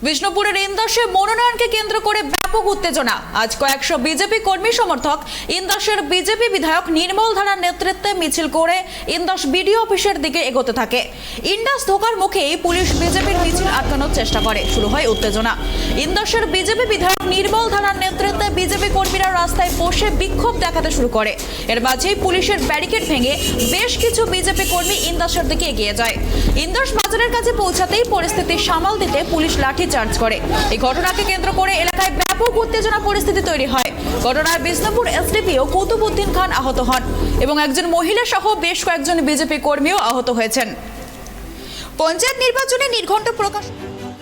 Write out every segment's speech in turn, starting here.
বিষ্ণুপুরের ইন্দাসে মনোনয়নকে কেন্দ্র করে ব্যাপক উত্তেজনা। আজ কয়েকশো বিজেপি কর্মী সমর্থক ইন্দাসের বিজেপি বিধায়ক নির্মল ধারার নেতৃত্বে মিছিল করে ইন্দাস বিডিও অফিসের দিকে এগোতে থাকে। ইন্দাস ঢোকার মুখেই পুলিশ বিজেপির মিছিল আটকানোর চেষ্টা করে। শুরু হয় উত্তেজনা। ইন্দাসের বিজেপি বিধায়ক নির্মল ধারার নেতৃত্বে বিজেপি কর্মীরা রাস্তায় বসে বিক্ষোভ দেখাতে শুরু করে। এর মাঝেই পুলিশের ব্যারিকেড ভেঙে বেশ কিছু বিজেপি কর্মী ইন্দাসের দিকে এগিয়ে যায়। ইন্দাস বাজারের কাছে পৌঁছাতেই পরিস্থিতি সামাল দিতে পুলিশ লাঠি চার্জ করে। এই ঘটনাকে কেন্দ্র করে এলাকায় ব্যাপক উত্তেজনা পরিস্থিতি তৈরি হয়। ঘটনায় বিষ্ণুপুর এসডিপিও কুতুবউদ্দিন খান আহত হন এবং একজন মহিলা সহ বেশ কয়েকজন বিজেপি কর্মীও আহত হয়েছেন। পঞ্চায়েত নির্বাচনে নির্ঘণ্ট প্রকাশ।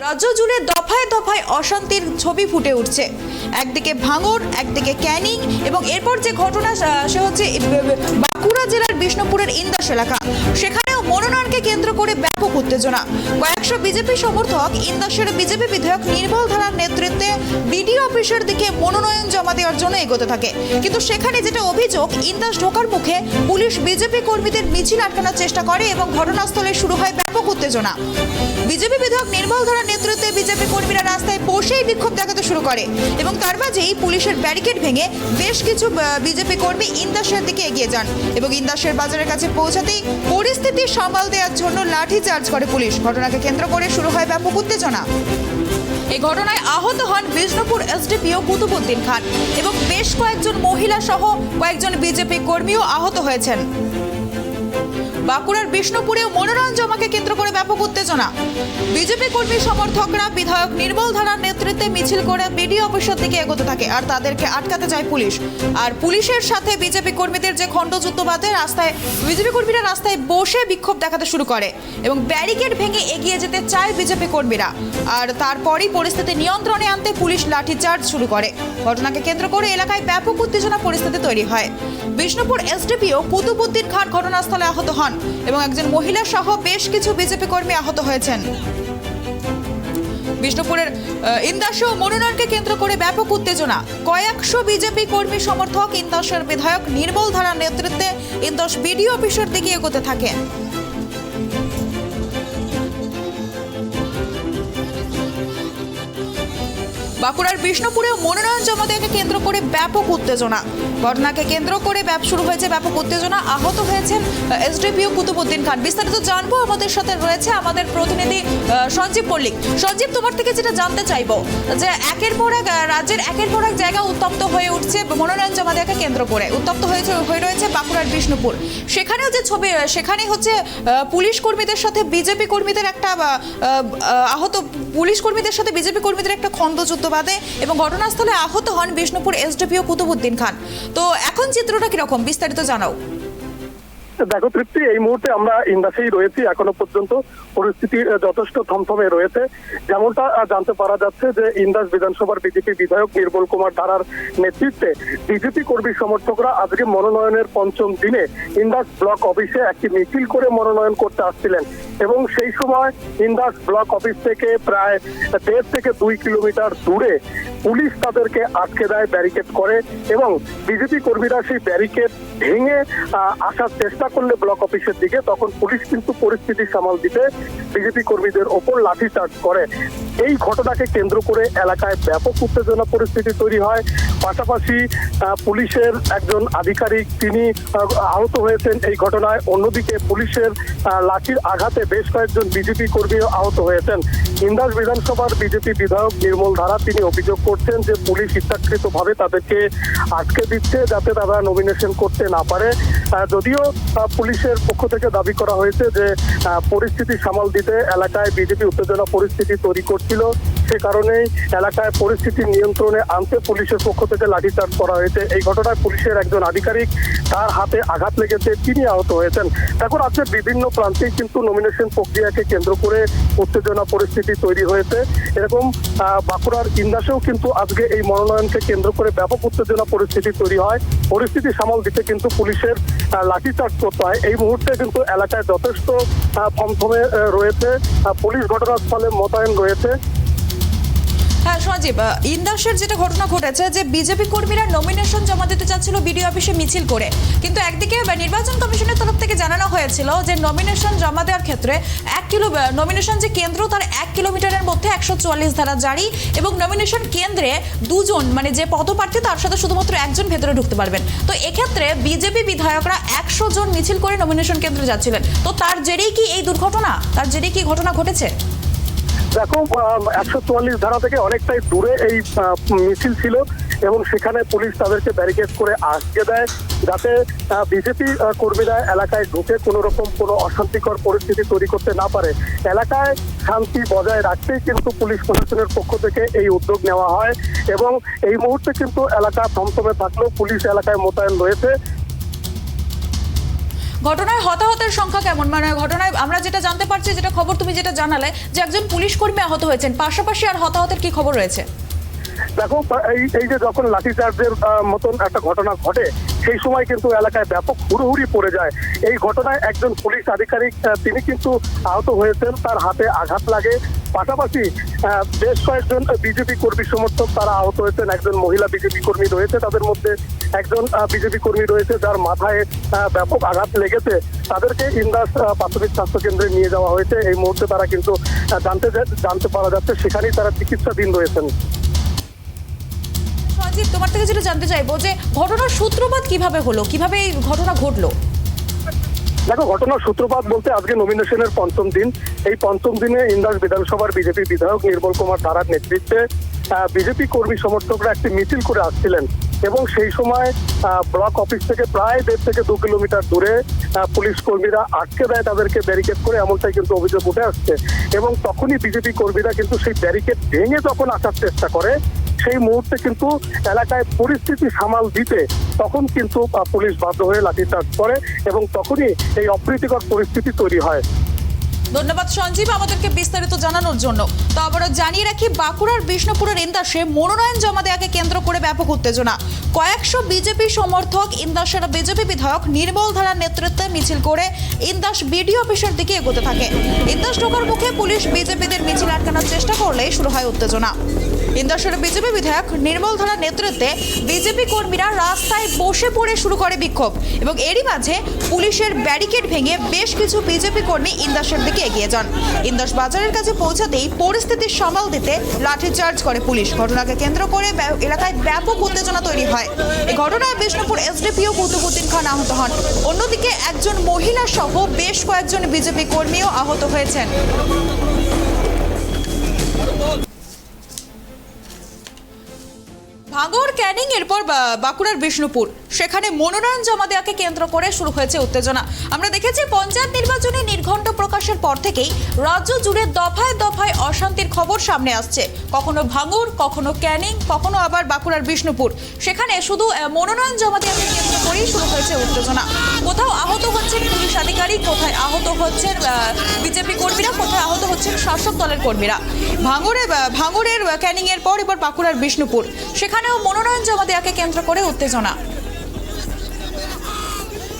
রাজ্য জুড়ে দফায় দফায় অশান্তির ছবি ফুটে উঠছে। একদিকে ভাঙড়, একদিকে ক্যানিং এবং এরপর যে ঘটনা সে হচ্ছে বাঁকুড়া জেলার বিষ্ণুপুরের ইন্দাস এলাকা। সেখানেও মনোনয়নকে কেন্দ্র করে ব্যাপক উত্তেজনা। কয়েকশো বিজেপি সমর্থক ইন্দাসের বিজেপি বিধায়ক নির্মল ধারার নেতৃত্বে বিডিও অফিসের দিকে মনোনয়ন জমা দেওয়ার জন্য এগোতে থাকে। কিন্তু সেখানে যেটা অভিযোগ, ইন্দাস ঢোকার মুখে পুলিশ বিজেপি কর্মীদের মিছিল আটকানোর চেষ্টা করে এবং ঘটনাস্থলে শুরু হয় ব্যাপক উত্তেজনা। বিজেপি বিধায়ক নির্মল ধারার নেতৃত্বে বিজেপি কর্মীরা রাস্তায় বসেই বিক্ষোভ দেখাতে শুরু করে এবং তার মাঝেই পুলিশের ব্যারিকেড ভেঙে বেশ কিছু বিজেপি কর্মী ইন্দাসের দিকে এগিয়ে যান এবং ইন্দাসের বাজারের কাছে পৌঁছাতেই পরিস্থিতি সামাল দেওয়ার জন্য লাঠি চার্জ করে পুলিশ। ঘটনাকে কেন্দ্র করে শুরু হয় ব্যাপক উত্তেজনা। এই ঘটনায় আহত হন বিষ্ণুপুর এসডিপিও কুতুবউদ্দিন খান এবং বেশ কয়েকজন মহিলা সহ কয়েকজন বিজেপি কর্মীও আহত হয়েছেন। বাঁকুড়ার বিষ্ণুপুরেও মনোনয়ন জমাকে কেন্দ্র করে ব্যাপক উত্তেজনা। বিজেপি কর্মী সমর্থকরা বিধায়ক নির্মল ধারার নেতৃত্বে মিছিল করে বিডিও অফিসের দিকে এগোতে থাকে আর তাদেরকে আটকাতে যায় পুলিশ। আর পুলিশের সাথে বিজেপি কর্মীদের যে খণ্ডযুদ্ধ বাধে, রাস্তায় বিজেপি কর্মীরা রাস্তায় বসে বিক্ষোভ দেখাতে শুরু করে এবং ব্যারিকেড ভেঙে এগিয়ে যেতে চায় বিজেপি কর্মীরা। আর তারপরই পরিস্থিতি নিয়ন্ত্রণে আনতে পুলিশ লাঠিচার্জ শুরু করে। ঘটনাকে কেন্দ্র করে এলাকায় ব্যাপক উত্তেজনা পরিস্থিতি তৈরি হয়। বিষ্ণুপুর এসডিপিও কুতুবউদ্দিন খান ঘটনাস্থলে আহত হন এবং একজন মহিলা সহ বেশ কিছু বিজেপি কর্মী আহত হয়েছেন। বিষ্ণুপুরের ইন্দাসেও মনোনয়নকে কেন্দ্র করে ব্যাপক উত্তেজনা। কয়েকশো বিজেপি কর্মী সমর্থক ইন্দাসের বিধায়ক নির্মল ধারার নেতৃত্বে ইন্দাস বিডিও অফিসের দিকে এগোতে থাকেন। বাঁকুড়ার বিষ্ণুপুরেও মনোনয়ন জমা দেওয়াকে কেন্দ্র করে ব্যাপক উত্তেজনা। ঘটনাকে কেন্দ্র করে শুরু হয়েছে ব্যাপক উত্তেজনা। আহত হয়েছেন এসডিপিও কুতুবউদ্দিন খান। বিস্তারিত জানবো, আমাদের সাথে রয়েছে আমাদের প্রতিনিধি সঞ্জীব পল্লিক। সঞ্জীব, তোমার থেকে যেটা জানতে চাইবো যে একের পর এক রাজ্যের একের পর এক জায়গা উত্তপ্ত হয়ে উঠছে মনোনয়ন জমা দেওয়াকে কেন্দ্র করে। উত্তপ্ত হয়ে রয়েছে বাঁকুড়ার বিষ্ণুপুর। সেখানেও যে ছবি, সেখানে হচ্ছে পুলিশ কর্মীদের সাথে বিজেপি কর্মীদের একটা আহত পুলিশ কর্মীদের সাথে বিজেপি কর্মীদের একটা খণ্ডযুদ্ধ বাদে এবং ঘটনাস্থলে আহত হন বিষ্ণুপুর এসডিপিও কুতুবউদ্দিন খান। তো এখন চিত্রটা কিরকম, বিস্তারিত জানাও। দেখো তৃপ্তি, এই মুহূর্তে আমরা ইন্দাসেই রয়েছি। এখনো পর্যন্ত পরিস্থিতি যথেষ্ট থমথমে রয়েছে। যেমনটা জানতে পারা যাচ্ছে যে ইন্দাস বিধানসভার বিজেপি বিধায়ক নির্মল কুমার ধারার নেতৃত্বে বিজেপি কর্মী সমর্থকরা আজকে মনোনয়নের পঞ্চম দিনে ইন্দাস ব্লক অফিসে একটি মিছিল করে মনোনয়ন করতে আসছিলেন এবং সেই সময় ইন্দাস ব্লক অফিস থেকে প্রায় 1.5 থেকে 2 কিলোমিটার দূরে পুলিশ তাদেরকে আটকে দেয়, ব্যারিকেড করে এবং বিজেপি কর্মীরা সেই ব্যারিকেড ভেঙে আসার চেষ্টা করলে ব্লক অফিসের দিকে, তখন পুলিশ কিন্তু পরিস্থিতি সামাল দিতে বিজেপি কর্মীদের ওপর লাঠিচার্জ করে। এই ঘটনাকে কেন্দ্র করে এলাকায় ব্যাপক উত্তেজনা পরিস্থিতি তৈরি হয়। পাশাপাশি পুলিশের একজন আধিকারিক তিনি আহত হয়েছেন এই ঘটনায়। অন্যদিকে পুলিশের লাঠির আঘাতে বেশ কয়েকজন বিজেপি কর্মীও আহত হয়েছেন। ইন্দাস বিধানসভার বিজেপি বিধায়ক নির্মল ধারা তিনি অভিযোগ করছেন যে পুলিশ ইচ্ছাকৃতভাবে তাদেরকে আটকে দিচ্ছে যাতে তারা নমিনেশন করতে না পারে। যদিও পুলিশের পক্ষ থেকে দাবি করা হয়েছে যে পরিস্থিতি সামাল দিতে এলাকায় বিজেপি উত্তেজনা পরিস্থিতি তৈরি করছিল, সে কারণেই এলাকায় পরিস্থিতি নিয়ন্ত্রণে আনতে পুলিশের পক্ষ থেকে লাঠিচার্জ করা হয়েছে। এই ঘটনায় পুলিশের একজন আধিকারিক, তার হাতে আঘাত লেগেছে, তিনি আহত হয়েছেন। এখন আজকে বিভিন্ন প্রান্তেই কিন্তু নমিনেশন প্রক্রিয়াকে কেন্দ্র করে উত্তেজনা পরিস্থিতি তৈরি হয়েছে। এরকম বাঁকুড়ার ইন্দাসেও কিন্তু আজকে এই মনোনয়নকে কেন্দ্র করে ব্যাপক উত্তেজনা পরিস্থিতি তৈরি হয়। পরিস্থিতি সামাল দিতে কিন্তু পুলিশের লাঠিচার্জ করতে হয়। এই মুহূর্তে কিন্তু এলাকায় যথেষ্ট থমথমে রয়েছে। পুলিশ ঘটনাস্থলে মোতায়েন রয়েছে। হ্যাঁ সঞ্জীব, ইন্দাসের যেটা ঘটনা ঘটেছে যে বিজেপি কর্মীরা নমিনেশন জমা দিতে চাচ্ছিল বিডিও অফিসে মিছিল করে, কিন্তু একদিকে নির্বাচন কমিশনের তরফ থেকে জানানো হয়েছিল যে নমিনেশন জমা দেওয়ার ক্ষেত্রে নমিনেশন যে কেন্দ্র তার 1 কিলোমিটারের মধ্যে 144 ধারা জারি এবং নমিনেশন কেন্দ্রে দুজন মানে যে পদপ্রার্থী তার সাথে শুধুমাত্র একজন ভেতরে ঢুকতে পারবেন। তো এক্ষেত্রে বিজেপি বিধায়করা 100 জন মিছিল করে নমিনেশন কেন্দ্রে যাচ্ছিলেন, তো তার জেরেই কি এই দুর্ঘটনা, তার জেরেই কি ঘটনা ঘটেছে? দেখো 144 ধারা থেকে অনেকটাই দূরে এই মিছিল ছিল এবং সেখানে পুলিশ তাদেরকে ব্যারিকেড করে আটকে দেয় যাতে বিজেপি কর্মীরা এলাকায় ঢুকে কোনো রকম কোনো অশান্তিকর পরিস্থিতি তৈরি করতে না পারে। এলাকায় শান্তি বজায় রাখতেই কিন্তু পুলিশ প্রশাসনের পক্ষ থেকে এই উদ্যোগ নেওয়া হয় এবং এই মুহূর্তে কিন্তু এলাকা থমথমে থাকলেও পুলিশ এলাকায় মোতায়েন রয়েছে। ঘটনায় হতাহতের সংখ্যা কেমন, মানে ঘটনায় আমরা যেটা জানতে পারছি, যেটা খবর তুমি যেটা জানালে যে একজন পুলিশ কর্মী আহত হয়েছেন, পাশাপাশি আর হতাহতের কি খবর রয়েছে? দেখো এই যে যখন লাঠিচার্জের মতন একটা ঘটনা ঘটে সেই সময় কিন্তু এলাকায় ব্যাপক হুড়োহুড়ি পড়ে যায়। এই ঘটনায় একজন পুলিশ আধিকারিক তিনি কিন্তু আহত হয়েছেন, তার হাতে আঘাত লাগে। পাশাপাশি বেশ কয়েকজন বিজেপি কর্মী সমর্থক তারা আহত হয়েছেন। একজন মহিলা বিজেপি কর্মী রয়েছে, তাদের মধ্যে একজন বিজেপি কর্মী রয়েছে যার মাথায় ব্যাপক আঘাত লেগেছে। তাদেরকে ইন্দাস প্রাথমিক স্বাস্থ্য কেন্দ্রে নিয়ে যাওয়া হয়েছে। এই মুহূর্তে তারা কিন্তু জানতে পারা যাচ্ছে সেখানেই তারা চিকিৎসাধীন রয়েছেন। সঞ্জীব, তোমার থেকে যেটা জানতে চাইবো যে ঘটনার সূত্রপাত কিভাবে হলো, কিভাবে এই ঘটনা ঘটলো? দেখো ঘটনার সূত্রপাত বলতে আজকে নমিনেশনের পঞ্চম দিন। এই পঞ্চম দিনে ইন্দাস বিধানসভার বিজেপি বিধায়ক নির্মল কুমার ধারার নেতৃত্বে বিজেপি কর্মী সমর্থকরা একটি মিছিল করে আসছিলেন এবং সেই সময় ব্লক অফিস থেকে প্রায় 1.5 থেকে 2 কিলোমিটার দূরে পুলিশ কর্মীরা আটকে দেয় তাদেরকে ব্যারিকেড করে, এমনটাই কিন্তু অভিযোগ উঠে আসছে। এবং তখনই বিজেপি কর্মীরা কিন্তু সেই ব্যারিকেড ভেঙে যখন আসার চেষ্টা করে সেই মুহূর্তে কিন্তু এলাকায় পরিস্থিতি সামাল দিতে তখন কিন্তু পুলিশ বাধ্য হয়ে লাঠিচার্জ করে এবং তখনই এই অপ্রীতিকর পরিস্থিতি তৈরি হয়। ধন্যবাদ সঞ্জীব আমাদেরকে বিস্তারিত জানানোর জন্য। তো আবারও জানিয়ে রাখি, বাঁকুড়ার বিষ্ণুপুরের ইন্দাসে মনোনয়ন জমা দেওয়াকে কেন্দ্র করে ব্যাপক উত্তেজনা। কয়েকশো বিজেপি সমর্থক ইন্দাসের বিজেপি বিধায়ক নির্মল ধারার নেতৃত্বে মিছিল করে ইন্দাস বিডিও অফিসের দিকে এগোতে থাকে। ইন্দাস ঢোকার মুখে পুলিশ বিজেপিদের মিছিল আটকানোর চেষ্টা করলে শুরু হয় উত্তেজনা। ইন্দাসের বিজেপি বিধায়ক নির্মল ধারার নেতৃত্বে বিজেপি কর্মীরা রাস্তায় বসে পড়ে শুরু করে বিক্ষোভ এবং এরই মাঝে পুলিশের ব্যারিকেড ভেঙে বেশ কিছু বিজেপি কর্মী ইন্দাসের দিকে এগিয়ে যান। ইন্দাস বাজারের কাছে পৌঁছাতেই পরিস্থিতি সামাল দিতে লাঠিচার্জ করে পুলিশ। ঘটনাকে কেন্দ্র করে এলাকায় ব্যাপক উত্তেজনা তৈরি হয়। এই ঘটনায় বিষ্ণুপুর এসডিপিও কুতুবুদ্দিন খান আহত হন। অন্যদিকে একজন মহিলা সহ বেশ কয়েকজন বিজেপি কর্মীও আহত হয়েছেন। ভাঙড়, ক্যানিং, এরপর বাঁকুড়ার বিষ্ণুপুর, সেখানে মনোনয়ন জমা দেওয়াকে কেন্দ্র করে শুরু হয়েছে উত্তেজনা। আমরা দেখেছি পঞ্চায়েত নির্বাচনে নির্ঘণ্ট প্রকাশের পর থেকেই রাজ্য জুড়ে দফায় দফায় অশান্তির খবর সামনে আসছে। কখনো ভাঙড়, কখনো ক্যানিং, কখনো আবার বাঁকুড়ার বিষ্ণুপুর, সেখানে শুধু মনোনয়ন জমা দেওয়াকে কেন্দ্র করেই শুরু হয়েছে উত্তেজনা। কোথাও আহত হচ্ছেন পুলিশ আধিকারিক, কোথায় আহত হচ্ছেন বিজেপি কর্মীরা, কোথায় আহত হচ্ছেন শাসক দলের কর্মীরা। ভাঙড়ের ক্যানিং এর পর এবার বাঁকুড়ার বিষ্ণুপুর, সেখানেও মনোনয়ন জমা দেওয়াকে কেন্দ্র করে উত্তেজনা।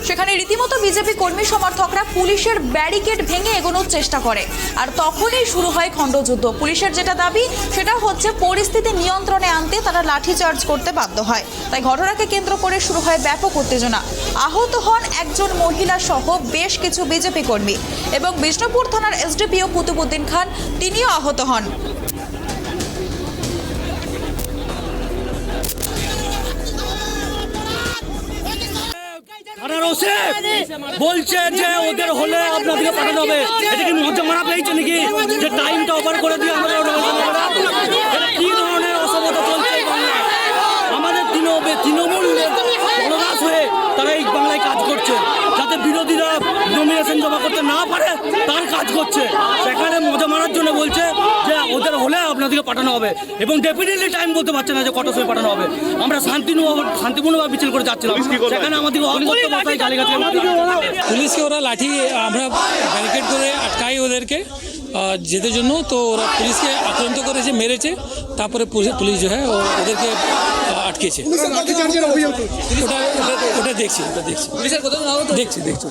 সেখানে রীতিমতো বিজেপি কর্মী সমর্থকরা পুলিশের ব্যারিকেড ভেঙে এগোনোর চেষ্টা করে আর তখনই শুরু হয় খণ্ডযুদ্ধ। পুলিশের যেটা দাবি সেটা হচ্ছে পরিস্থিতি নিয়ন্ত্রণে আনতে তারা লাঠিচার্জ করতে বাধ্য হয়। তাই ঘটনাকে কেন্দ্র করে শুরু হয় ব্যাপক উত্তেজনা। আহত হন একজন মহিলা সহ বেশ কিছু বিজেপি কর্মী এবং বিষ্ণুপুর থানার এসডিপিও কুতুবুদ্দিন খান তিনিও আহত হন। বলছে যে ওদের হলে আপনাদেরকে পাঠানো হবে। এটা কি মজা মারা পেয়েছে নাকি যে টাইমটা ওভার করে দিয়ে আমরা এটা কি ধরনের অসভ্যতা চলছে এই বাংলায়? আমাদের তৃণমূল বলদাস হয়ে তারা এই বাংলায় কাজ করছে যাতে বিরোধীরা নমিনেশন জমা করতে না পারে তার কাজ করছে। সেখানে মজা মারার জন্য বলছে যে ওদের হলে আপনাদেরকে পাঠানো হবে এবং ডেফিনেটলি টাইম বলতে পারছে না যে কটার সময় পাঠানো হবে। আমরা শান্তিপূর্ণভাবে মিছিল করে যাচ্ছিলাম, সেখানে আমাদের পুলিশকে ওরা লাঠি আমরা ব্যারিকেড করে আটকাই ওদেরকে যেতে জন্য, তো ওরা পুলিশকে আক্রান্ত করেছে, মেরেছে, তারপরে পুলিশ যে হ্যাঁ ওদেরকে আটকেছে। ওটা দেখছি দেখছি।